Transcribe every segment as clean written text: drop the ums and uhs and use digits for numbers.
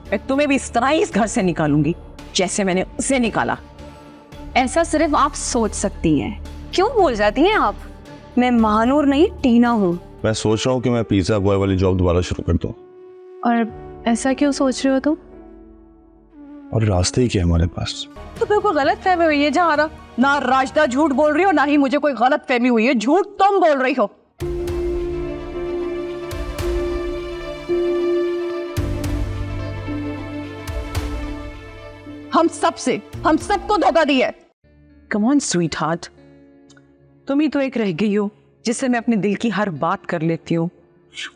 मैं तुम्हें भी इस तरह ही इस घर से निकालूंगी जैसे मैंने उसे निकाला। ऐसा सिर्फ आप सोच सकती हैं। क्यों बोल जाती हैं आप? मैं महानूर नहीं टीना हूँ। मैं सोच रहा हूँ कि मैं पिज्जा बॉय वाली जॉब दोबारा शुरू कर दूँ। और ऐसा क्यों सोच रहे हो तुम? और रास्ते ही क्या है हमारे पास? तो बिल्कुल गलत फहमी हुई है जहारा। ना राजदा झूठ बोल रही हो, ना ही मुझे कोई गलत फहमी हुई है। झूठ तुम बोल रही हो। हम सबको धोखा दिया। कम ऑन स्वीट हार्ट, तुम ही तो एक रह गई हो जिससे मैं अपने दिल की हर बात कर लेती हूँ,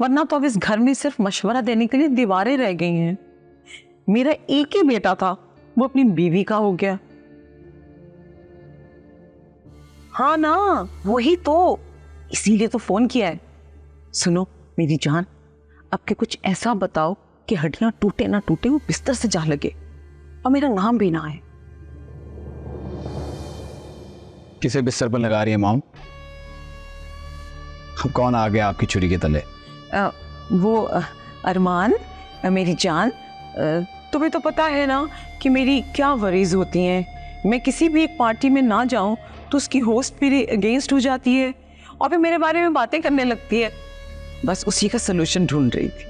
वरना तो अब इस घर में सिर्फ मशवरा देने के लिए दीवारें रह गई हैं। मेरा एक ही बेटा था, वो अपनी बीवी का हो गया। हाँ ना, वही तो, इसीलिए तो फोन किया है। सुनो मेरी जान, अब के कुछ ऐसा बताओ कि हड्डियां टूटे ना टूटे, वो बिस्तर से जा लगे और मेरा नाम भी ना आए। किसे बिस्तर पर लगा रही है मॉम? कौन आ गया आपकी छुरी के तले? अरमान, मेरी जान, तुम्हें तो पता है ना कि मेरी क्या वरीज होती हैं। मैं किसी भी एक पार्टी में ना जाऊं तो उसकी होस्ट मेरे अगेंस्ट हो जाती है और फिर मेरे बारे में बातें करने लगती है। बस उसी का सलूशन ढूंढ रही थी।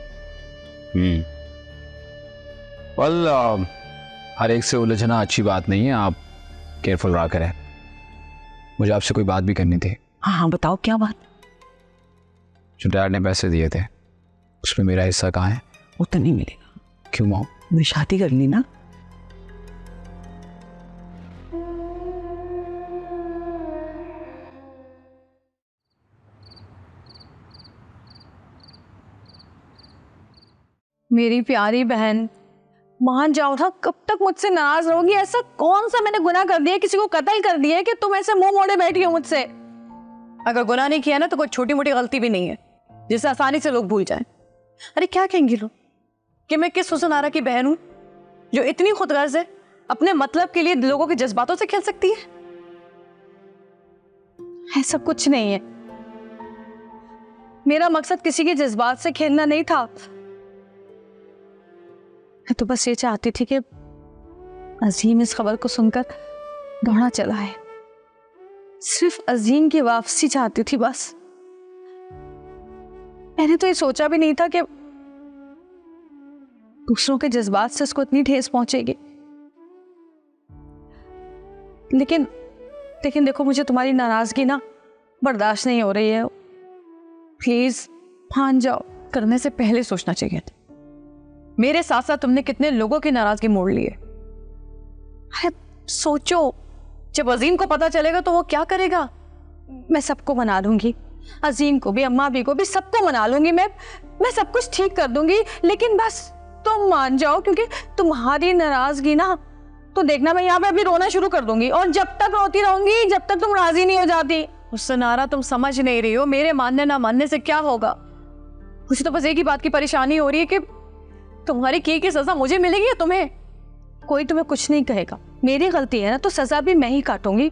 वेल, हर एक से उलझना अच्छी बात नहीं है, आप केयरफुल रहा करें। मुझे आपसे कोई बात भी करनी थी। हाँ हाँ बताओ, क्या बात? जो डैड ने पैसे दिए थे उसमें मेरा हिस्सा कहाँ है? वो तो नहीं मिलेगा। क्यों मॉम? मुझे शादी करनी ना। मेरी प्यारी बहन, मान जाओ था, कब तक मुझसे नाराज रहोगी? ऐसा कौन सा मैंने गुनाह कर दिया, किसी को कत्ल कर दिया है कि तुम ऐसे मुंह मोड़े बैठी हो मुझसे? अगर गुनाह नहीं किया ना तो कोई छोटी मोटी गलती भी नहीं है जिसे आसानी से लोग भूल जाएं। अरे क्या कहेंगे लोग कि मैं किस हुस्न आरा की बहन हूं जो इतनी खुदगर्ज है, अपने मतलब के लिए लोगों के जज्बातों से खेल सकती है? ऐसा कुछ नहीं है। मेरा मकसद किसी के जज्बात से खेलना नहीं था। मैं तो बस ये चाहती थी कि अजीम इस खबर को सुनकर दौड़ा चला है। सिर्फ अजीम की वापसी चाहती थी बस। मैंने तो ये सोचा भी नहीं था कि दूसरों के जज्बात से उसको इतनी ठेस पहुंचेगी। लेकिन देखो, मुझे तुम्हारी नाराजगी ना बर्दाश्त नहीं हो रही है। प्लीज मान जाओ। करने से पहले सोचना चाहिए था। मेरे साथ साथ तुमने कितने लोगों की नाराजगी मोड़ ली है। अरे सोचो, जब अजीम को पता चलेगा तो वो क्या करेगा? मैं सबको मना लूंगी, अजीम को भी, अम्मा भी को भी, सबको मना लूंगी। मैं सब कुछ ठीक कर दूंगी, लेकिन बस तुम मान जाओ, क्योंकि तुम्हारी नाराजगी ना तो देखना मैं यहाँ पे अभी रोना शुरू कर दूंगी। और जब तक रोती रहूंगी जब तक तुम राजी नहीं हो जाती। उससे नारा, तुम समझ नहीं रही हो, मेरे मानने ना मानने से क्या होगा। मुझे तो बस एक ही बात की परेशानी हो रही है कि तुम्हारी की सजा मुझे मिलेगी या तुम्हें? कोई तुम्हें कुछ नहीं कहेगा। मेरी गलती है ना तो सजा भी मैं ही काटूंगी।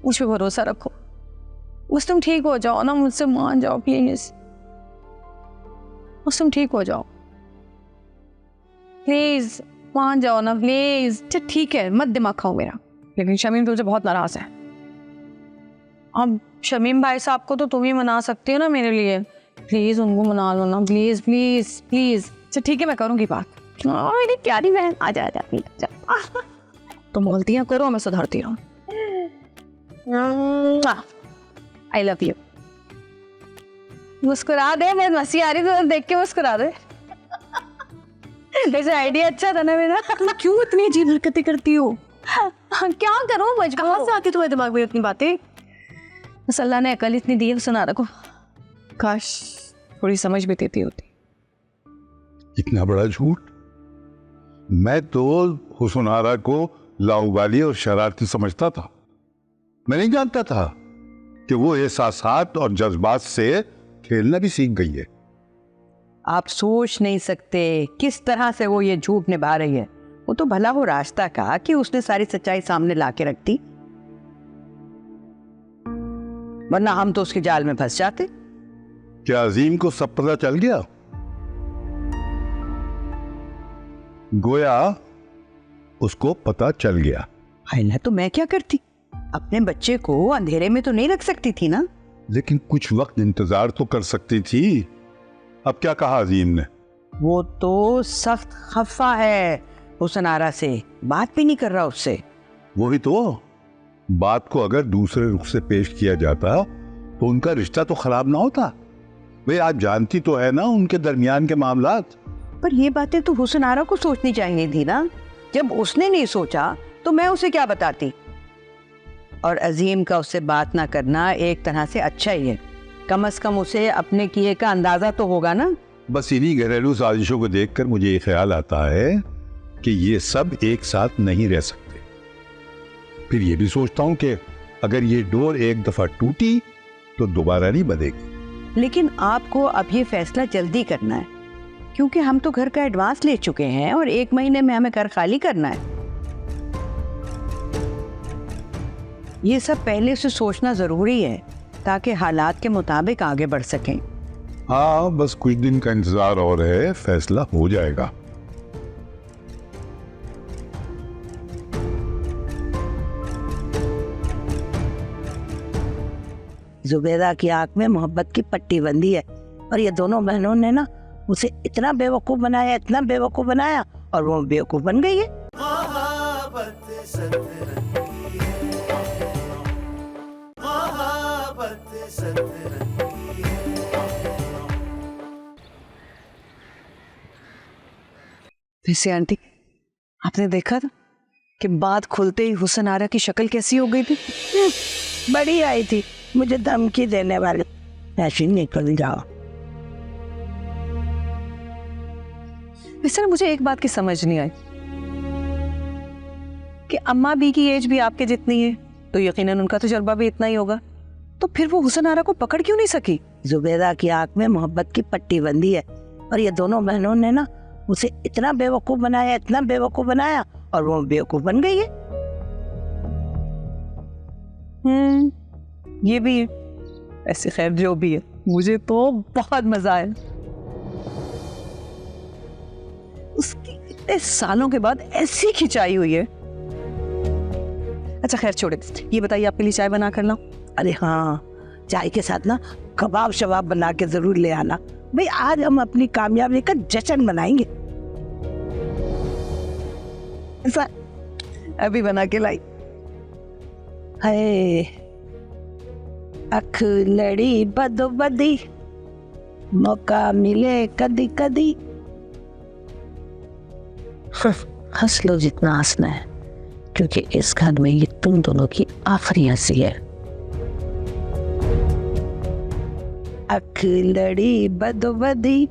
मुझ पे भरोसा रखो। बस तुम ठीक हो जाओ ना, मुझसे मान जाओ प्लीज। बस तुम ठीक हो जाओ प्लीज, मान जाओ ना प्लीज। ठीक है, मत दिमाग खाओ मेरा। लेकिन शमीम तुमसे बहुत नाराज है। अब शमीम भाई साहब को तो तुम ही मना सकती हो ना मेरे लिए। प्लीज उनको मना लो ना, प्लीज प्लीज प्लीज। अच्छा ठीक है, मैं करूंगी बात। मेरी प्यारी बहन, आजा आजा आजा। तुम गलतियां करो, मैं सुधरती रहूं। I love you. मुस्कुरा दे, मैं मस्ती आ रही तो देख के मुस्कुरा दे। वैसे आइडिया अच्छा था ना मेरा। तुम क्यों इतनी अजीब हरकतें करती हो? क्या करूं, कहाँ से आती तुम्हारे दिमाग में इतनी बातें? बस अल्लाह ने अकल इतनी दी है, सुना रखो। काश थोड़ी समझ भी देती होती। इतना बड़ा झूठ! मैं तो हुस्न आरा को लाउबाली और शरारती समझता था। मैं नहीं जानता था कि वो एहसासात और जज्बात से खेलना भी सीख गई है। आप सोच नहीं सकते किस तरह से वो ये झूठ निभा रही है। वो तो भला वो रास्ता कहा कि उसने सारी सच्चाई सामने लाके रख दी, वरना हम तो उसके जाल में फंस जाते। क्या अजीम को सब पता चल गया? गोया उसको पता चल गया। है तो मैं क्या करती, अपने बच्चे को अंधेरे में तो नहीं रख सकती थी ना। लेकिन कुछ वक्त इंतजार तो कर सकती थी। अब क्या कहा अजीम ने? वो तो सख्त खफा है हुसन आरा से, बात भी नहीं कर रहा उससे। वही तो, बात को अगर दूसरे रुख से पेश किया जाता तो उनका रिश्ता तो खराब ना होता। वे आप जानती तो है ना उनके दरमियान के मामलात। पर ये बातें तो हुसन आरा को सोचनी चाहिए थी ना। जब उसने नहीं सोचा तो मैं उसे क्या बताती। और अजीम का उससे बात ना करना एक तरह से अच्छा ही है, कम से कम उसे अपने किए का अंदाजा तो होगा ना। बस इन्हीं घरेलू साजिशों को देखकर मुझे ये ख्याल आता है कि ये सब एक साथ नहीं रह सकते। फिर ये भी सोचता हूं कि अगर ये डोर एक दफा टूटी तो दोबारा नहीं बंधेगी। लेकिन आपको अब ये फैसला जल्दी करना है, क्योंकि हम तो घर का एडवांस ले चुके हैं और 1 महीने में हमें घर खाली करना है। ये सब पहले से सोचना जरूरी है ताकि हालात के मुताबिक आगे बढ़ सकें। हाँ, बस कुछ दिन का इंतजार और है, फैसला हो जाएगा। जुबैदा की आंख में मोहब्बत की पट्टी बंदी है और ये दोनों बहनों ने ना उसे इतना बेवकूफ बनाया, इतना बेवकूफ बनाया और वो बेवकूफ बन गई है। वैसे आंटी, आपने देखा था कि बात खुलते ही हुसन आरा की शक्ल कैसी हो गई थी? बड़ी आई थी मुझे धमकी देने वाली, ऐसी निकल जाओ। वैसे मुझे एक बात की समझ नहीं आई कि अम्मा बी की एज भी आपके जितनी है तो यकीनन उनका तजुर्बा भी इतना ही होगा, तो फिर वो हुसन आरा को पकड़ क्यों नहीं सकी? जुबैदा की आंख में मोहब्बत की पट्टी बंदी है और ये दोनों बहनों ने ना उसे इतना बेवकूफ बनाया, इतना बेवकूफ बनाया और वो बेवकूफ बन गई है। ये भी है। ऐसे खैर जो भी है, मुझे तो बहुत मजा आया। उसकी इतने सालों के बाद ऐसी खिंचाई हुई है। अच्छा खैर छोड़े, ये बताइए आपके लिए चाय बना कर लाऊं? अरे हाँ, चाय के साथ ना कबाब शबाब बना के जरूर ले आना भाई, आज हम अपनी कामयाबी का जश्न मनाएंगे। ऐसा अभी बना के लाई। है अख लड़ी बदो बदी, मौका मिले कदी कदी। हंस लो जितना हंसना है, क्योंकि इस घर में ये तुम दोनों की आखिरी हंसी है। अख लड़ी बदो बदी,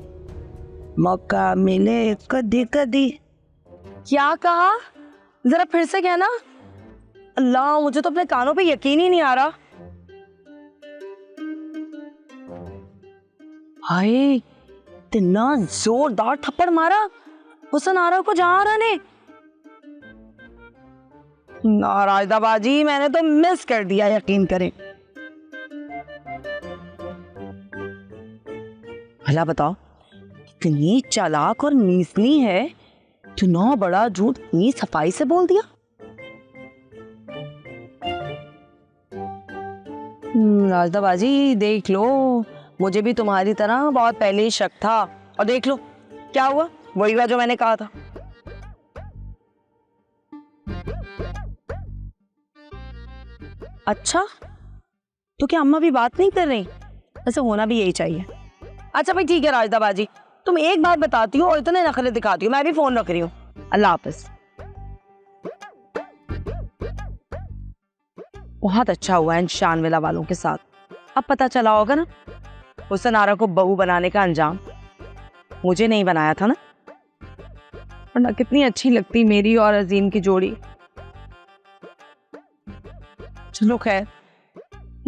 मौका मिले कदी कदी। क्या कहा? जरा फिर से कहना। अल्लाह, मुझे तो अपने कानों पे यकीन ही नहीं आ रहा। हाय, इतना जोरदार थप्पड़ मारा हुसन आरा को जहां आरा ने। नारायदाबाजी, मैंने तो मिस कर दिया, यकीन करें। भला बताओ, इतनी चालाक और नीसनी है, इतना बड़ा झूठ इतनी सफाई से बोल दिया। राजदाबाजी देख लो, मुझे भी तुम्हारी तरह बहुत पहले ही शक था, और देख लो क्या हुआ, वही हुआ जो मैंने कहा था। अच्छा, तो क्या अम्मा भी बात नहीं कर रही? ऐसे होना भी यही चाहिए। अच्छा भाई ठीक है राजदाबाजी, तुम एक बात बताती हो और इतने नखरे दिखाती हो, मैं भी फोन रख रही हूँ। अल्लाह हाफिज। बहुत अच्छा हुआ इन शानविला वालों के साथ, अब पता चला होगा ना हुसन आरा को बहू बनाने का अंजाम। मुझे नहीं बनाया था ना, वरना कितनी अच्छी लगती मेरी और अजीम की जोड़ी। चलो खैर,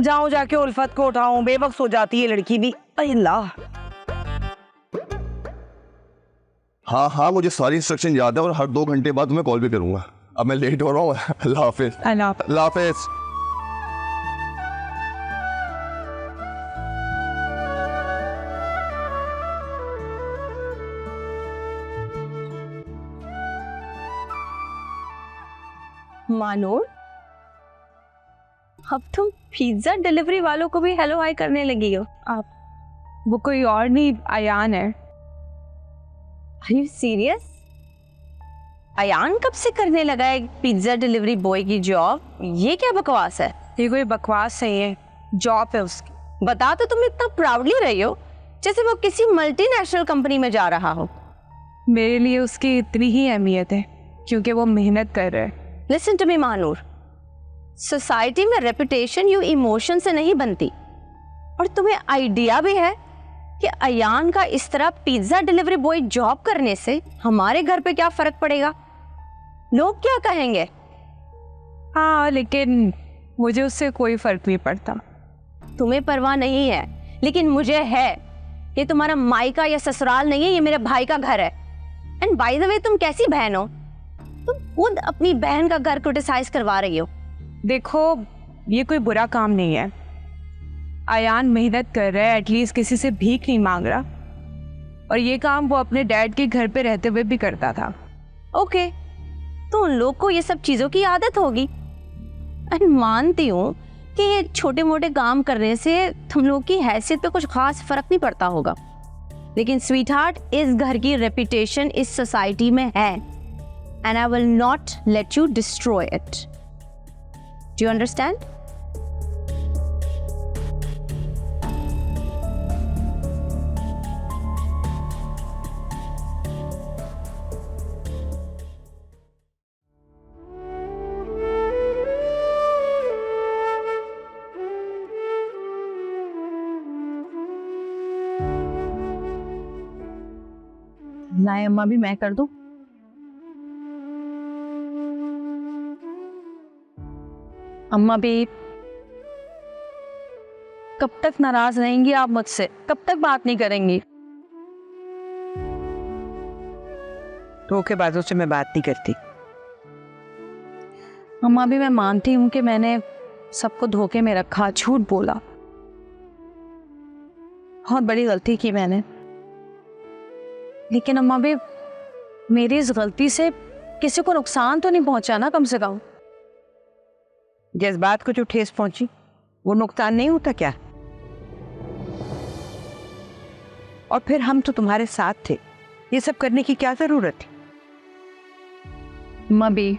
जाऊं जाके उल्फत को उठाऊं, बेवक्त हो जाती है लड़की भी। अल्लाह। हाँ हाँ, मुझे सारी इंस्ट्रक्शन याद है और हर 2 घंटे बाद तुम्हें कॉल भी करूंगा। अब मैं लेट हो रहा हूँ। अल्लाह हाफिज। अल्लाह हाफिज। मानूर, अब तुम पिज्जा डिलीवरी वालों को भी हेलो हाय करने लगी हो। आप, वो कोई और नहीं, अयान है। Are you serious? अयान कब से करने लगा है पिज्जा डिलीवरी बॉय की जॉब? ये क्या बकवास है? ये कोई बकवास नहीं है, जॉब है उसकी। बता तो तुम इतना प्राउडली रही हो जैसे वो किसी मल्टीनेशनल कंपनी में जा रहा हो। मेरे लिए उसकी इतनी ही अहमियत है क्योंकि वो मेहनत कर रहा है। लिसन टू मी मानूर, सोसाइटी में रेपुटेशन यू इमोशन से नहीं बनती। और तुम्हें आइडिया भी है कि अयान का इस तरह पिज्जा डिलीवरी बॉय जॉब करने से हमारे घर पे क्या फर्क पड़ेगा? लोग क्या कहेंगे? हाँ, लेकिन मुझे उससे कोई फर्क नहीं पड़ता। तुम्हें परवाह नहीं है, लेकिन मुझे है। ये तुम्हारा मायका या ससुराल नहीं है, ये मेरे भाई का घर है। एंड बाय द वे, तुम कैसी बहन हो? तुम खुद अपनी बहन का घर क्रिटिसाइज करवा रही हो। देखो, ये कोई बुरा काम नहीं है। अयान मेहनत कर रहा है, एटलीस्ट किसी से भीख नहीं मांग रहा, और ये काम वो अपने डैड के घर पे रहते हुए भी करता था। ओके, तो उन लोग को ये सब चीजों की आदत होगी। एंड मानती हूँ कि ये छोटे मोटे काम करने से तुम लोग की हैसियत पे कुछ खास फर्क नहीं पड़ता होगा, लेकिन स्वीट हार्ट, इस घर की रेपुटेशन इस सोसाइटी में है, and I will not let you destroy it. Do you understand? लाए अम्मा भी मैं कर दूं? अम्मा भी, कब तक नाराज रहेंगी आप मुझसे? कब तक बात नहीं करेंगी? धोखेबाजों से मैं बात नहीं करती। अम्मा भी, मैं मानती हूं कि मैंने सबको धोखे में रखा, झूठ बोला, बहुत बड़ी गलती की मैंने। लेकिन अम्मा भी, मेरी इस गलती से किसी को नुकसान तो नहीं पहुंचा ना, कम से कम? जिस बात को जो ठेस पहुंची वो नुकसान नहीं होता क्या? और फिर हम तो तुम्हारे साथ थे, ये सब करने की क्या जरूरत थी? अम्मा भी,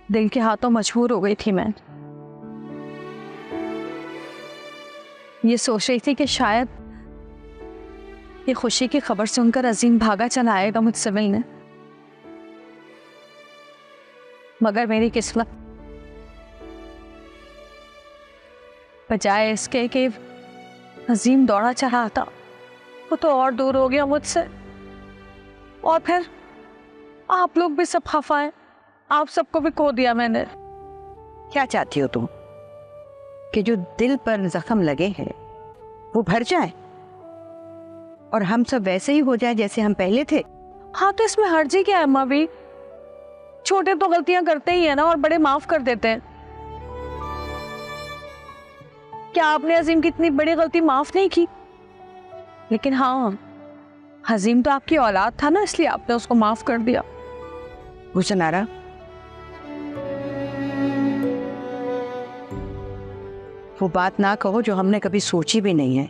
दिल के हाथों मजबूर हो गई थी मैं। ये सोच रही थी कि शायद ये खुशी की खबर सुनकर अजीम भागा चला आएगा मुझसे मिलने, मगर मेरी किस्मत, बजाय इसके कि अजीम दौड़ा चला आता, वो तो और दूर हो गया मुझसे। और फिर आप लोग भी सब खफा हैं, आप सबको भी खो दिया मैंने। क्या चाहती हो तुम? कि जो दिल पर जख्म लगे हैं वो भर जाए और हम सब वैसे ही हो जाए जैसे हम पहले थे? हाँ, तो इसमें हर्जी क्या है अम्मा भी? छोटे तो गलतियां करते ही है ना, और बड़े माफ कर देते हैं। क्या आपने अजीम की इतनी बड़ी गलती माफ नहीं की? लेकिन हाँ, अजीम तो आपकी औलाद था ना, इसलिए आपने उसको माफ कर दिया। हुसनारा, वो बात ना कहो जो हमने कभी सोची भी नहीं है।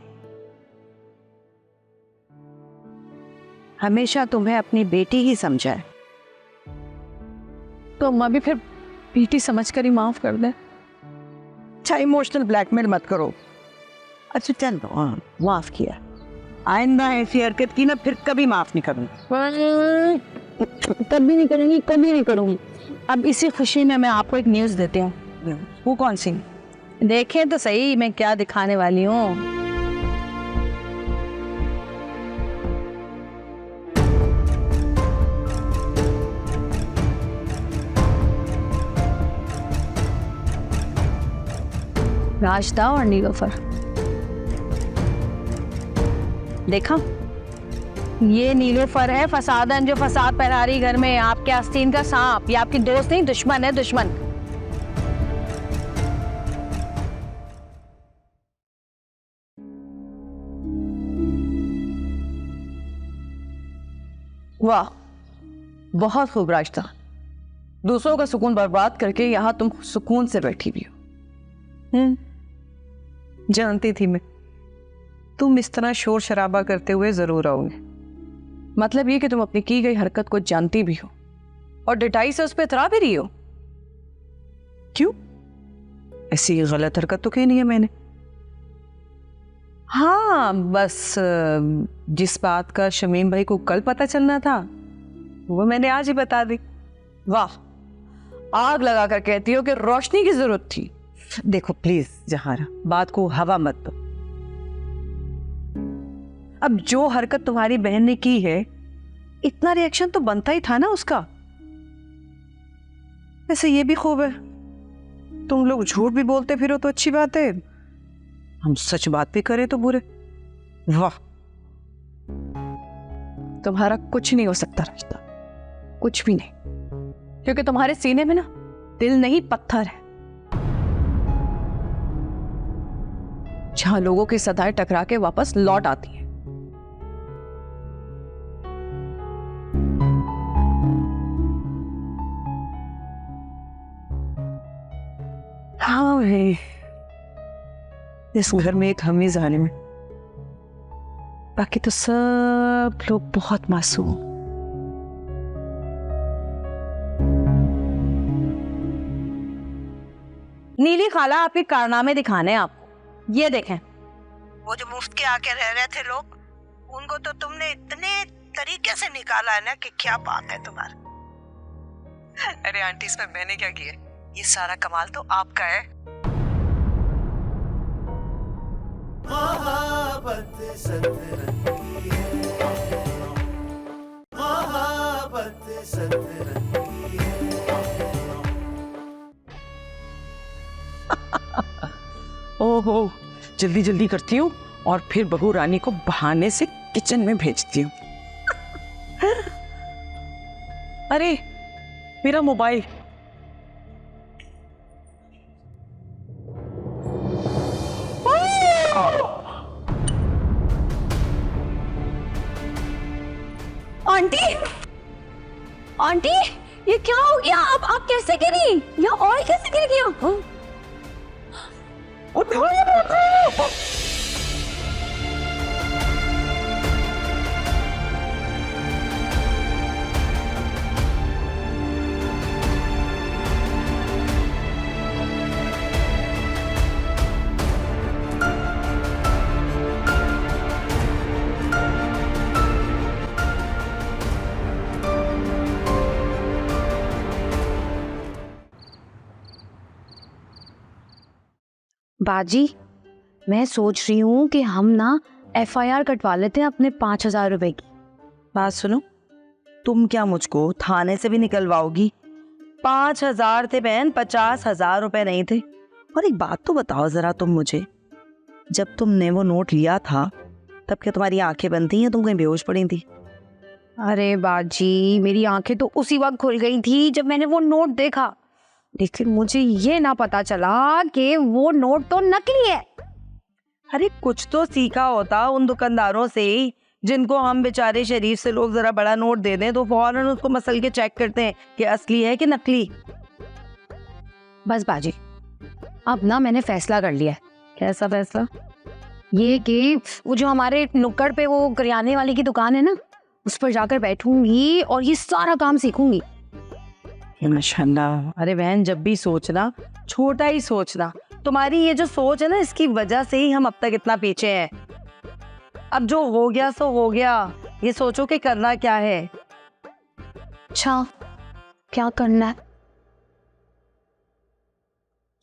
हमेशा तुम्हें अपनी बेटी ही समझा है। तो अम्मा भी फिर बेटी समझकर ही माफ कर दे। अच्छा, इमोशनल ब्लैकमेल मत करो। अच्छा चल, माफ किया, आइंदा ऐसी हरकत की ना फिर कभी माफ नहीं करूंगी। कभी नहीं करूंगी, कभी नहीं करूंगी। अब इसी खुशी में मैं आपको एक न्यूज़ देती हूँ। वो कौन सी? देखें तो सही मैं क्या दिखाने वाली हूँ। राजदा और नीलोफर, देखा? ये नीलोफर है फसादन, जो फसाद फैला रही घर में। आपके आस्तीन का सांप, ये आपकी दोस्त नहीं, दुश्मन है, दुश्मन। वाह, बहुत खूब राजदा। दूसरों का सुकून बर्बाद करके यहाँ तुम सुकून से बैठी भी हो। जानती थी मैं तुम इस तरह शोर शराबा करते हुए जरूर आओगे। मतलब ये कि तुम अपनी की गई हरकत को जानती भी हो और डिटाई से उस पर इतरा भी रही हो। क्यों? ऐसी गलत हरकत तो की नहीं है मैंने। हाँ, बस जिस बात का शमीम भाई को कल पता चलना था वो मैंने आज ही बता दी। वाह, आग लगा कर कहती हो कि रोशनी की जरूरत थी। देखो प्लीज जहारा, बात को हवा मत दो। अब जो हरकत तुम्हारी बहन ने की है, इतना रिएक्शन तो बनता ही था ना उसका। वैसे ये भी खूब है, तुम लोग झूठ भी बोलते फिरो तो अच्छी बात है, हम सच बात भी करें तो बुरे। वाह, तुम्हारा कुछ नहीं हो सकता राशिदा, कुछ भी नहीं, क्योंकि तुम्हारे सीने में ना दिल नहीं पत्थर है। जहां लोगों की सदाएं टकरा के वापस लौट आती हैं। हाँ भाई, इस घर में एक हम ही जालिम है, बाकी तो सब लोग बहुत मासूम। नीली खाला आपके कारनामे दिखाने हैं आपको। ये देखें, वो जो मुफ्त के आके रह रहे थे लोग, उनको तो तुमने इतने तरीके से निकाला है ना कि क्या बात है तुम्हारी। अरे आंटी, इसमें मैंने क्या किया? ये सारा कमाल तो आपका है। महाबत सतरंगी है, महाबत सतरंगी है। ओहो, जल्दी जल्दी करती हूँ और फिर बहू रानी को बहाने से किचन में भेजती हूँ। अरे मेरा मोबाइल। आंटी, आंटी, ये क्या हो गया? आप कैसे गिरी? या ऑयल कैसे गिर गया? बाजी, मैं सोच रही हूँ कि हम ना FIR कटवा लेते हैं अपने 5,000 रुपए की। बात सुनो, तुम क्या मुझको थाने से भी निकलवाओगी? 5,000 थे बहन, 50,000 रुपए नहीं थे। और एक बात तो बताओ जरा तुम मुझे, जब तुमने वो नोट लिया था तब क्या तुम्हारी आंखें बंद थी या तुम कहीं बेहोश पड़ी थी? अरे बाजी, मेरी आंखें तो उसी वक्त खुल गई थी जब मैंने वो नोट देखा, लेकिन मुझे ये ना पता चला कि वो नोट तो नकली है। अरे कुछ तो सीखा होता उन दुकानदारों से जिनको हम बेचारे शरीफ से लोग जरा बड़ा नोट दे दें तो फौरन उसको मसल के चेक करते हैं कि असली है कि नकली। बस बाजी, अब ना मैंने फैसला कर लिया है। कैसा फैसला? ये कि वो जो हमारे नुक्कड़ पे वो करियाने वाली की दुकान है ना, उस पर जाकर बैठूंगी और ये सारा काम सीखूंगी। माशाल्लाह। अरे बहन, जब भी सोचना छोटा ही सोचना। तुम्हारी ये जो सोच है ना, इसकी वजह से ही हम अब तक इतना पीछे हैं। अब जो हो गया सो हो गया, ये सोचो कि करना क्या है। अच्छा, क्या करना है?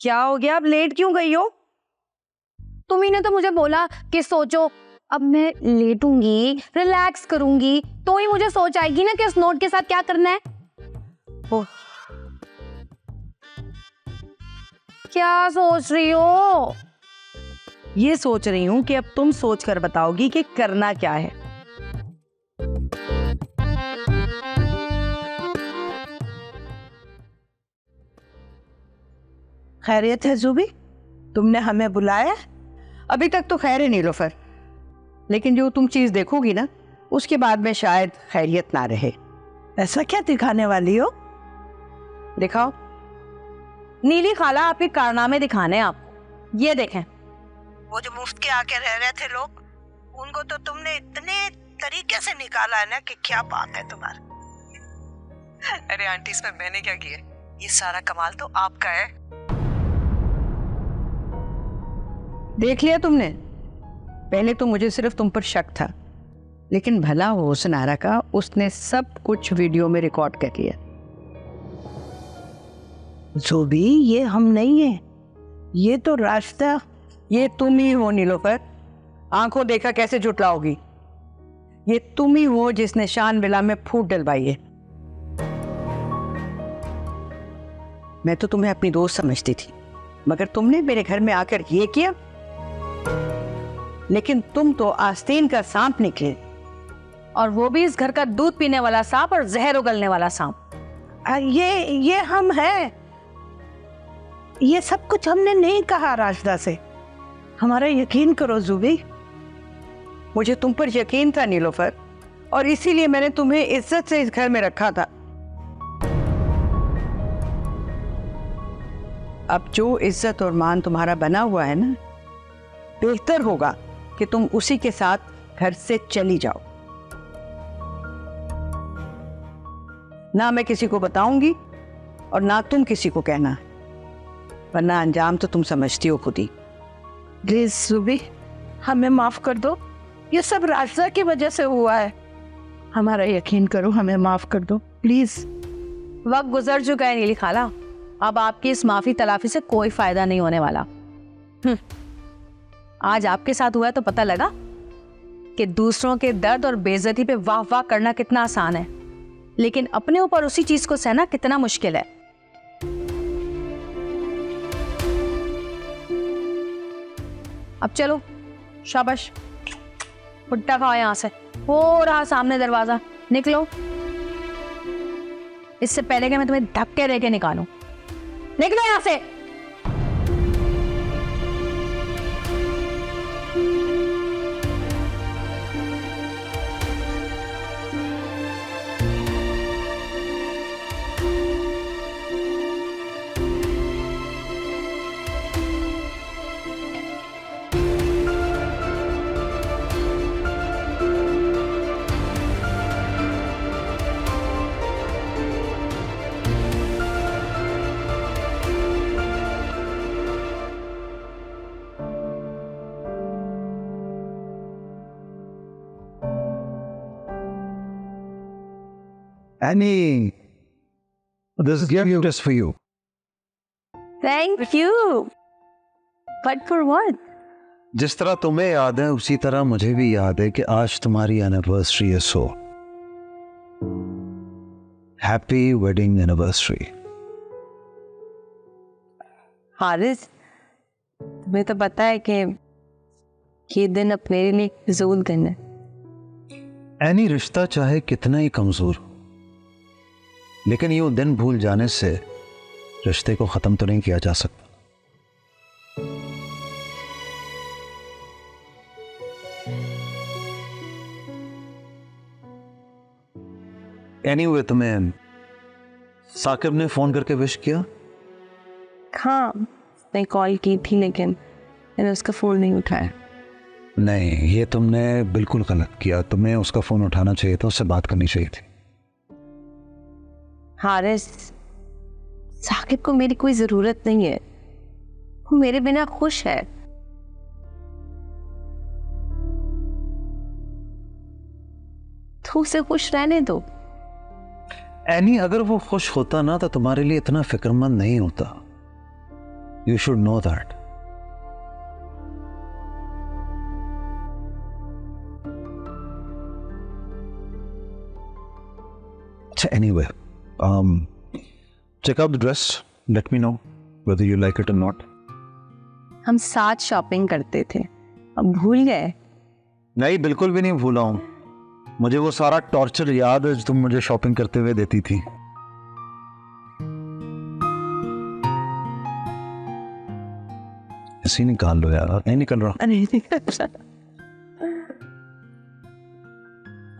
क्या हो गया? अब लेट क्यों गई हो? तुम्ही ने तो मुझे बोला कि सोचो। अब मैं लेटूंगी, रिलैक्स करूंगी, तो ही मुझे सोच आएगी ना कि इस नोट के साथ क्या करना है। ओह, क्या सोच रही हो? ये सोच रही हूँ कि अब तुम सोच कर बताओगी कि करना क्या है। खैरियत है जूबी? तुमने हमें बुलाया? अभी तक तो खैर ही नहीं लोफर, लेकिन जो तुम चीज देखोगी ना उसके बाद में शायद खैरियत ना रहे। ऐसा क्या दिखाने वाली हो? दिखाओ। नीली खाला, आपके कारनामे दिखाने हैं आप। ये देखें। वो जो मुफ्त के आके रह रहे थे लोग, उनको तो तुमने इतने तरीके से निकाला है ना कि क्या बात है तुम्हारी। अरे आंटी, इसमें मैंने क्या किया? ये सारा कमाल तो आपका है। देख लिया तुमने? पहले तो मुझे सिर्फ तुम पर शक था, लेकिन भला हो हुस्न आरा का, उसने सब कुछ वीडियो में रिकॉर्ड कर लिया। जोबी, ये हम नहीं है, ये तो रास्ता। ये तुम ही हो नीलोफर, आंखों देखा कैसे जुटलाओगी? ये तुम ही हो जिसने शान बिला में फूट डलवाई है। मैं तो तुम्हें अपनी दोस्त समझती थी, मगर तुमने मेरे घर में आकर ये किया। लेकिन तुम तो आस्तीन का सांप निकले, और वो भी इस घर का दूध पीने वाला सांप और जहर उगलने वाला सांप। ये हम हैं। ये सब कुछ हमने नहीं कहा राजदा से। हमारा यकीन करो जुबी। मुझे तुम पर यकीन था नीलोफर, और इसीलिए मैंने तुम्हें इज्जत से इस घर में रखा था। अब जो इज्जत और मान तुम्हारा बना हुआ है ना, बेहतर होगा कि तुम उसी के साथ घर से चली जाओ। ना मैं किसी को बताऊंगी और ना तुम किसी को कहना, वरना अंजाम तो तुम समझती हो खुद ही। प्लीज जुबी, हमें माफ कर दो। ये सब राजदा की वजह से हुआ है। हमारा यकीन करो, हमें माफ कर दो प्लीज। वक्त गुजर चुका है नीली खाला, अब आपकी इस माफी तलाफी से कोई फायदा नहीं होने वाला। आज आपके साथ हुआ है तो पता लगा कि दूसरों के दर्द और बेइज्जती पे वाह वाह करना कितना आसान है, लेकिन अपने ऊपर उसी चीज को सहना कितना मुश्किल है। अब चलो, शाबाश, भुट्टा खाओ यहाँ से। हो रहा सामने दरवाजा, निकलो। इससे पहले कि मैं तुम्हें धक्के दे के निकालूं, निकलो यहाँ से। Annie, this gift is for you. Thank you. But for what? जिस तरह तुम्हें याद है उसी तरह मुझे भी याद है कि आज तुम्हारी एनिवर्सरी है। So happy wedding anniversary. Haris, तुम्हें तो पता है कि ये दिन अपने लिए एक फिजूल दिन है। एनी, रिश्ता चाहे कितना ही कमजोर हो, लेकिन यूं दिन भूल जाने से रिश्ते को खत्म तो नहीं किया जा सकता। एनीवे, तुम्हें साकिब ने फोन करके विश किया? हाँ, मैं कॉल की थी लेकिन मैंने उसका फोन नहीं उठाया। नहीं, ये तुमने बिल्कुल गलत किया। तुम्हें उसका फोन उठाना चाहिए था, उससे बात करनी चाहिए थी। हारिस, साकिब को मेरी कोई जरूरत नहीं है, वो मेरे बिना खुश है। तो उसे खुश रहने दो। एनी, अगर वो खुश होता ना तो तुम्हारे लिए इतना फिक्रमंद नहीं होता। You should know that. अच्छा, anyway, check out the dress. Let me know whether you like it or not. हम साथ शॉपिंग करते थे, अब भूल गए? नहीं, बिल्कुल भी नहीं भूला हूं। मुझे वो सारा टॉर्चर याद है जो तुम मुझे शॉपिंग करते हुए देती थी। ऐसे ही निकाल लो यार। नहीं निकल रहा। नहीं निकल रहा।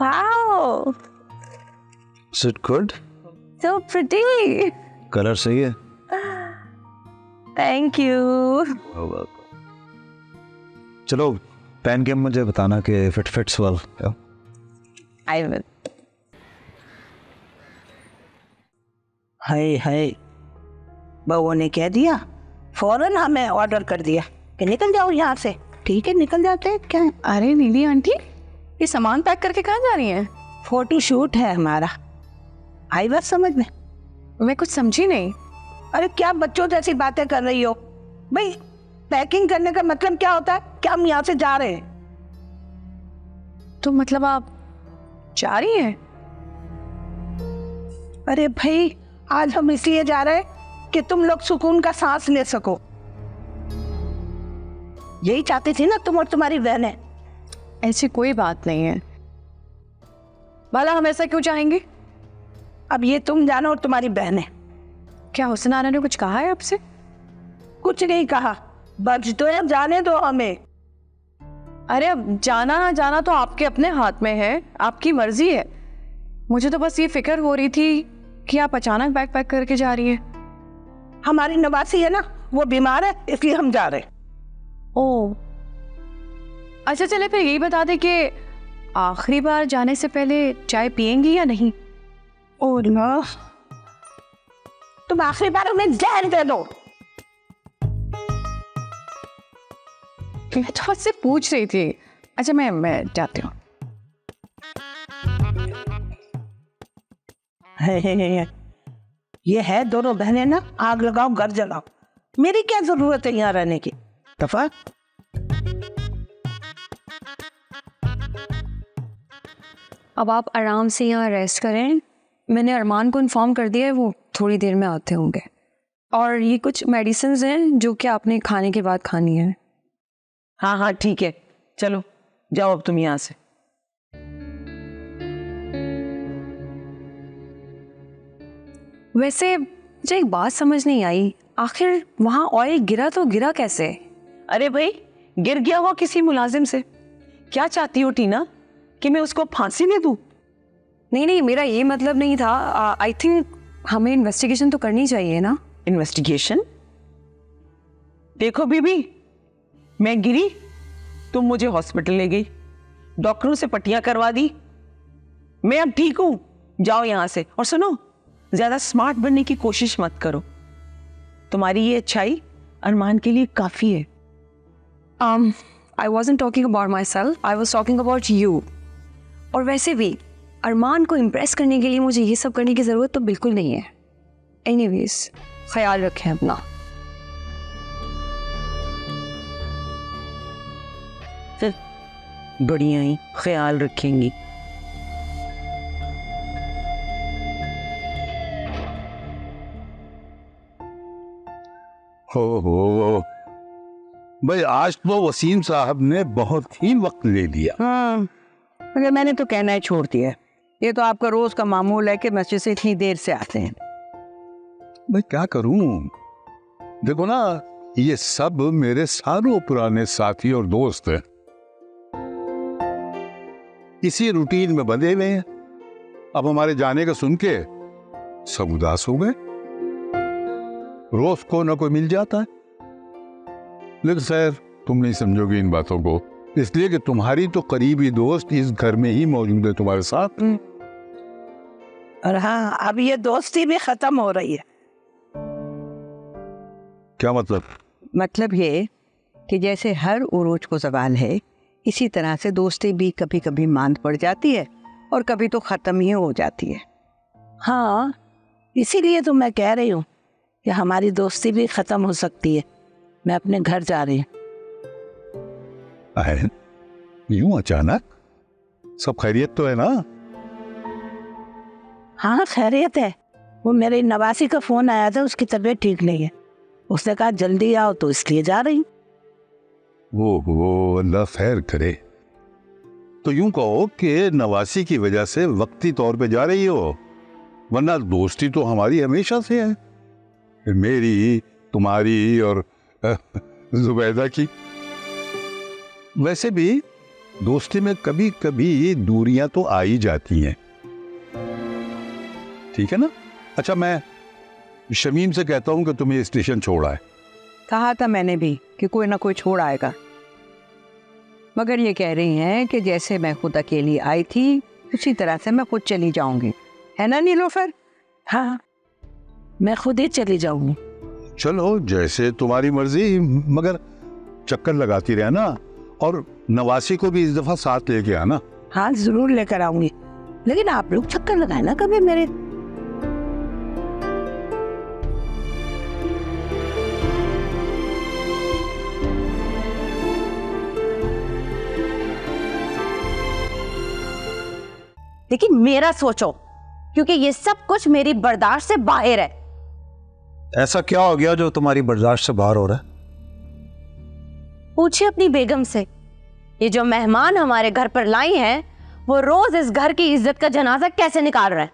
Wow, Is it good? so pretty. Colour सही है। Thank you. चलो पहन के मुझे बताना कि if it fits well. I will. हाय हाय, बहू ने कह दिया, फौरन हमें ऑर्डर कर दिया कि निकल जाओ यहाँ से। ठीक है, निकल जाते हैं, क्या है? अरे नीली आंटी, ये सामान पैक करके कहाँ जा रही हैं? फोटो शूट है हमारा। आई बात समझ में? मैं कुछ समझी नहीं। अरे क्या बच्चों जैसी बातें कर रही हो भाई? पैकिंग करने का मतलब क्या होता है कि हम यहाँ से जा रहे हैं? तो मतलब आप जा रही हैं? अरे भाई, आज हम इसलिए जा रहे हैं कि तुम लोग सुकून का सांस ले सको। यही चाहती थी ना तुम और तुम्हारी बहनें। ऐसी कोई बात नहीं है। भला हम ऐसा क्यों चाहेंगे? अब ये तुम जानो और तुम्हारी बहनें। क्या हुस्न आरा ने कुछ कहा है आपसे? कुछ नहीं कहा, बस तो अब जाने दो हमें। अरे अब जाना ना जाना तो आपके अपने हाथ में है, आपकी मर्जी है। मुझे तो बस ये फिक्र हो रही थी कि आप अचानक बैग पैक करके जा रही हैं। हमारी नवासी है ना, वो बीमार है, इसलिए हम जा रहे हैं। ओह अच्छा, चले फिर यही बता दे कि आखिरी बार जाने से पहले चाय पियेंगी या नहीं? ओह नो, तुम आखिरी बार हमें जहर दे दो। मैं तो आपसे पूछ रही थी। अच्छा मैं जाती हूँ। ये है दोनों बहनें ना, आग लगाओ घर जलाओ। मेरी क्या जरूरत है यहाँ रहने की? दफा। अब आप आराम से यहाँ रेस्ट करें। मैंने अरमान को इन्फॉर्म कर दिया है, वो थोड़ी देर में आते होंगे। और ये कुछ मेडिसिन्स हैं जो कि आपने खाने के बाद खानी है। हाँ हाँ ठीक है, चलो जाओ अब तुम यहाँ से। वैसे मुझे एक बात समझ नहीं आई, आखिर वहाँ ऑयल गिरा तो गिरा कैसे? अरे भाई, गिर गया हो किसी मुलाजिम से। क्या चाहती हो टीना, कि मैं उसको फांसी दे दूं? नहीं नहीं, मेरा ये मतलब नहीं था। आई थिंक हमें इन्वेस्टिगेशन तो करनी चाहिए ना। इन्वेस्टिगेशन? देखो बीबी, मैं गिरी, तुम मुझे हॉस्पिटल ले गई, डॉक्टरों से पट्टियां करवा दी, मैं अब ठीक हूं। जाओ यहां से। और सुनो, ज्यादा स्मार्ट बनने की कोशिश मत करो। तुम्हारी ये अच्छाई अरमान के लिए काफी है। I wasn't talking about myself, I was talking about you. और वैसे भी अरमान को इम्प्रेस करने के लिए मुझे ये सब करने की ज़रूरत तो बिल्कुल नहीं है। एनीवेज, ख्याल रखें अपना। बढ़िया ही ख्याल रखेंगी। हो भाई, आज तो वसीम साहब ने बहुत ही वक्त ले लिया। हाँ, मगर मैंने तो कहना ही छोड़ दिया। ये तो आपका रोज का मामूल है कि मस्जिद से इतनी देर से आते हैं। मैं क्या करूं? देखो ना, ये सब मेरे सारों पुराने साथी और दोस्त हैं। इसी रूटीन में बंधे हुए हैं। अब हमारे जाने का सुन के सब उदास हो गए। रोज को ना कोई मिल जाता है, लेकिन खैर तुम नहीं समझोगे इन बातों को, इसलिए कि तुम्हारी तो करीबी दोस्त इस घर में ही मौजूद है तुम्हारे साथ। और हाँ, अब ये दोस्ती भी खत्म हो रही है। क्या मतलब? मतलब ये कि जैसे हर उरूज को ज़वाल है, इसी तरह से दोस्ती भी कभी कभी मांद पड़ जाती है और कभी तो ख़त्म ही हो जाती है। हाँ, इसीलिए तो मैं कह रही हूँ कि हमारी दोस्ती भी खत्म हो सकती है। मैं अपने घर जा रही हूँ। यूं अचानक? सब खैरियत तो है ना? हाँ खैरियत है। वो मेरे नवासी का फोन आया था, उसकी तबीयत ठीक नहीं है। उसने कहा जल्दी आओ, तो इसलिए जा रही हूँ। वो अल्लाह खैर करे। तो यूं कहो कि नवासी की वजह से वक्ती तौर पे जा रही हो, वरना दोस्ती तो हमारी हमेशा से है, मेरी, तुम्हारी और जुबैदा की। वैसे भी दोस्ती में कभी कभी दूरियां तो आ ही जाती हैं, ठीक है ना? अच्छा, मैं शमीम से कहता हूँ कि तुम्हें स्टेशन छोड़ आए। कहा था मैंने भी कि कोई ना कोई छोड़ आएगा, मगर ये कह रही हैं कि जैसे मैं खुद अकेली आई थी उसी तरह से मैं खुद चली जाऊंगी, है ना नीलोफर? हाँ, मैं खुद ही चली जाऊंगी। चलो जैसे तुम्हारी मर्जी, मगर चक्कर लगाती रहना और नवासी को भी इस दफा साथ लेके आना। हाँ जरूर लेकर आऊंगी, लेकिन आप लोग चक्कर लगाए ना कभी मेरे। लेकिन मेरा सोचो, क्योंकि ये सब कुछ मेरी बर्दाश्त से बाहर है। ऐसा क्या हो गया जो तुम्हारी बर्दाश्त से बाहर हो रहा है? पूछिए अपनी बेगम से। ये जो मेहमान हमारे घर पर लाई हैं, वो रोज इस घर की इज्जत का जनाजा कैसे निकाल रहे हैं।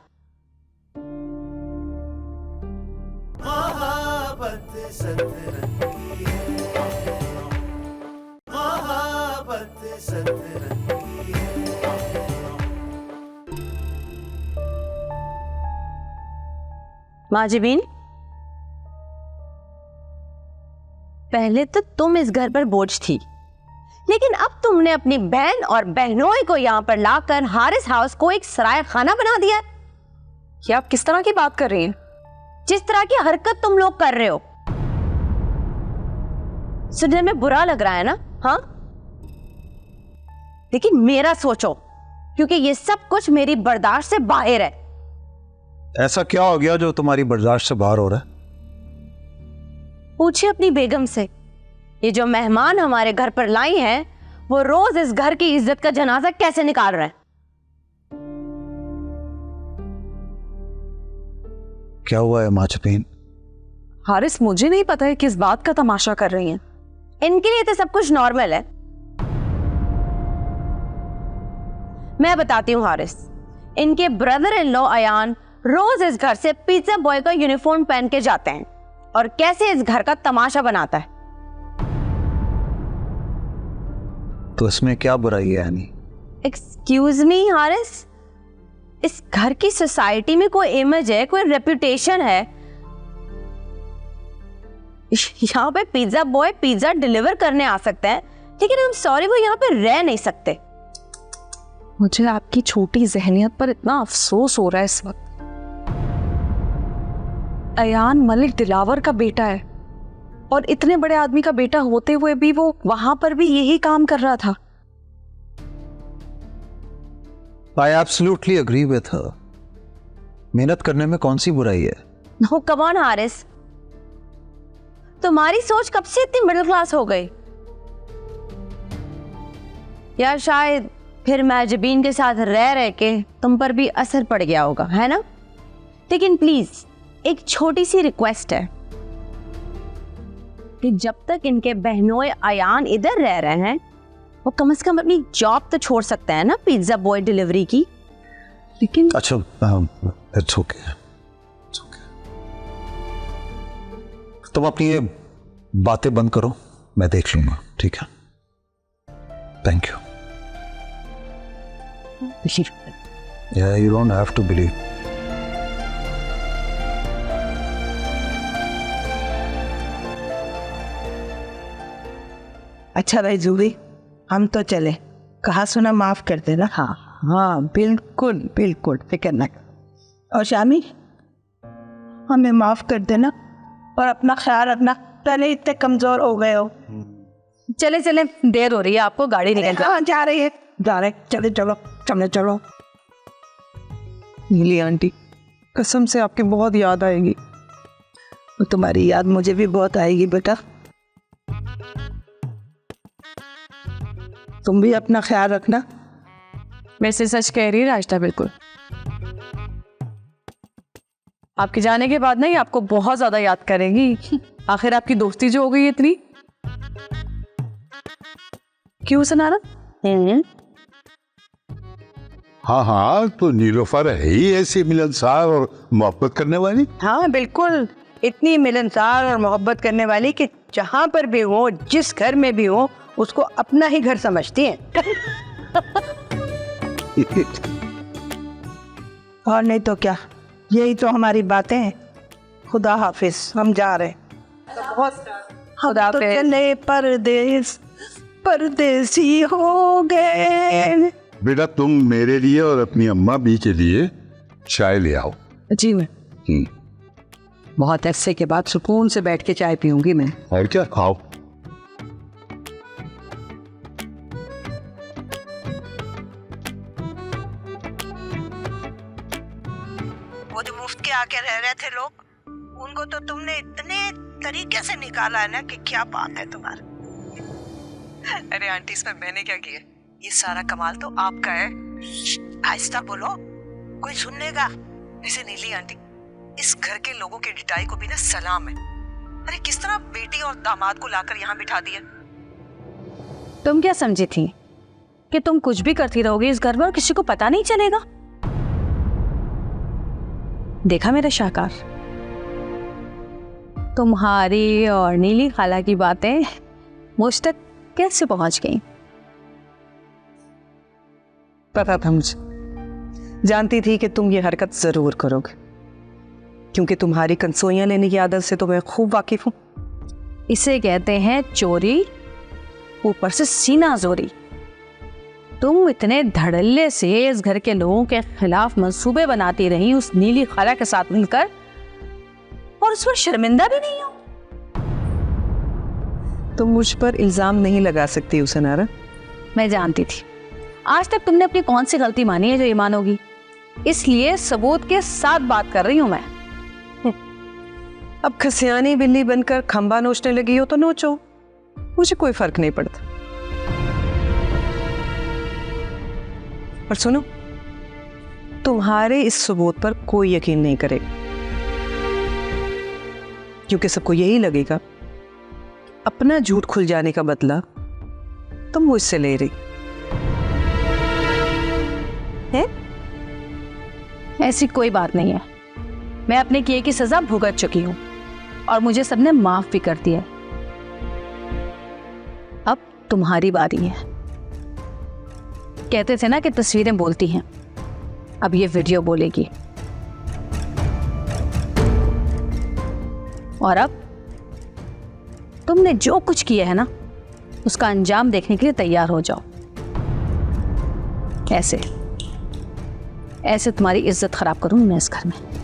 मोहब्बत सतरंगी है, मोहब्बत सतरंगी है। माजिबीन, पहले तो तुम इस घर पर बोझ थी, लेकिन अब तुमने अपनी बहन और बहनोई को यहाँ पर लाकर हारिस हाउस को एक सराय खाना बना दिया। ये आप किस तरह की बात कर रही हैं? जिस तरह की हरकत तुम लोग कर रहे हो, सुनने में बुरा लग रहा है ना? हाँ, लेकिन मेरा सोचो, क्योंकि ये सब कुछ मेरी बर्दाश्त से बाहर है। ऐसा क्या हो गया जो तुम्हारी बर्दाश्त से बाहर हो रहा है? पूछिए अपनी बेगम से। ये जो मेहमान हमारे घर पर लाई हैं, वो रोज इस घर की इज्जत का जनाजा कैसे निकाल रहे हैं। क्या हुआ है माजबीन? हारिस, मुझे नहीं पता है किस बात का तमाशा कर रही हैं। इनके लिए तो सब कुछ नॉर्मल है। मैं बताती हूँ हारिस, इनके ब्रदर इन लॉ अयान रोज इस घर से पिज्जा बॉय का यूनिफॉर्म पहन के जाते हैं और कैसे इस घर का तमाशा बनाता है। तो इसमें क्या बुराई है यानी? एक्सक्यूज मी हारिस, इस घर की सोसाइटी में कोई इमेज है, कोई रेपुटेशन है। यहाँ पे पिज्जा बॉय पिज्जा डिलीवर करने आ सकते हैं, लेकिन आई एम सॉरी, वो यहाँ पे रह नहीं सकते। मुझे आपकी छोटी जहनियत पर इतना अफसोस हो रहा है इस वक्त। अयान मलिक दिलावर का बेटा है और इतने बड़े आदमी का बेटा होते हुए भी वो वहां पर भी यही काम कर रहा था। I absolutely agree with her. मेहनत करने में कौन सी बुराई है? नो कम ऑन हारिस, तुम्हारी सोच कब से इतनी मिडिल क्लास हो गई? या शायद फिर माजिबीन के साथ रह रह के तुम पर भी असर पड़ गया होगा, है ना? लेकिन प्लीज एक छोटी सी रिक्वेस्ट है कि जब तक इनके बहनों अयान इधर रह रहे हैं, वो कम से कम अपनी जॉब तो छोड़ सकते हैं ना, पिज्जा बॉय डिलीवरी की। लेकिन अच्छा, इट्स ओके। तुम अपनी ये बातें बंद करो, मैं देख लूंगा, ठीक है? Thank you. Yeah, you don't have to believe. अच्छा भाई जूही, हम तो चले, कहा सुना माफ कर देना। हाँ हाँ बिल्कुल बिल्कुल, फिक्र न कर। और शामी, हमें माफ कर देना और अपना ख्याल रखना, पहले इतने कमजोर हो गए हो। चले चले, देर हो रही है, आपको गाड़ी निकल जाए। हाँ जा रही है, जा रहे, चले चलो चलो चलो। नीली आंटी, कसम से आपकी बहुत याद आएगी। वो तुम्हारी याद मुझे भी बहुत आएगी बेटा। तुम भी अपना ख्याल रखना। वैसे सच कह रही है राजदा, बिल्कुल। आपके जाने के बाद नहीं, आपको बहुत ज्यादा याद करेंगी। आखिर आपकी दोस्ती जो हो गई इतनी। क्यों सनारा? हाँ हाँ, तो नीलोफर है ही ऐसी मिलनसार और मोहब्बत करने वाली। हाँ बिल्कुल, इतनी मिलनसार और मोहब्बत करने वाली कि जहाँ पर भी हो, जिस घर में भी हो, उसको अपना ही घर समझती हैं। और नहीं तो क्या, यही तो हमारी बातें हैं। खुदा हाफिज, हम जा रहे हैं। हम तो चले परदेस, परदेसी हो गए। बेटा तुम मेरे लिए और अपनी अम्मा भी के लिए चाय ले आओ। जी मैं बहुत अरसे के बाद सुकून से बैठ के चाय पीऊंगी मैं। और क्या, खाओ। वो जो मुफ्त के आके रह रहे थे लोग, उनको तो तुमने इतने तरीके से निकाला है ना कि क्या बात है तुम्हारी। अरे आंटी, इसमें मैंने क्या किया? ये सारा कमाल तो आपका है। आहिस्ता बोलो, कोई सुनेगा। ऐसे नीली आंटी, इस घर के लोगों की डिटाई को भी ना सलाम है। अरे किस तरह बेटी और दामाद को लाकर यहाँ बिठा दिया। तुम क्या समझी थी कि तुम कुछ भी करती रहोगी इस घर में और किसी को पता नहीं चलेगा? देखा मेरा शाहकार, तुम्हारी और नीली खाला की बातें मुझ तक कैसे पहुंच गई? पता था मुझे, जानती थी कि तुम ये हरकत जरूर करोगे, क्योंकि तुम्हारी कंसोइयां लेने की आदत से तो मैं खूब वाकिफ हूं। इसे कहते हैं चोरी, ऊपर से सीना जोरी। तुम इतने धड़ल्ले से इस घर के लोगों के खिलाफ मंसूबे बनाती रही उस नीली खाला के साथ मिलकर, और उस पर शर्मिंदा भी नहीं हो। तुम मुझ पर इल्जाम नहीं लगा सकती हुसैनारा। मैं जानती थी। आज तक तुमने अपनी कौन सी गलती मानी है जो ये मानोगी, इसलिए सबूत के साथ बात कर रही हूं मैं। अब खसियानी बिल्ली बनकर खंबा नोचने लगी हो तो नोचो, मुझे कोई फर्क नहीं पड़ता। पर सुनो, तुम्हारे इस सबूत पर कोई यकीन नहीं करेगा, क्योंकि सबको यही लगेगा अपना झूठ खुल जाने का बदला तुम मुझसे ले रही है। ऐसी कोई बात नहीं है। मैं अपने किए की सजा भुगत चुकी हूं और मुझे सबने माफ भी कर दिया। अब तुम्हारी बारी है। कहते थे ना कि तस्वीरें बोलती हैं, अब ये वीडियो बोलेगी। और अब तुमने जो कुछ किया है ना, उसका अंजाम देखने के लिए तैयार हो जाओ। ऐसे ऐसे तुम्हारी इज्जत खराब करूंगी मैं इस घर में।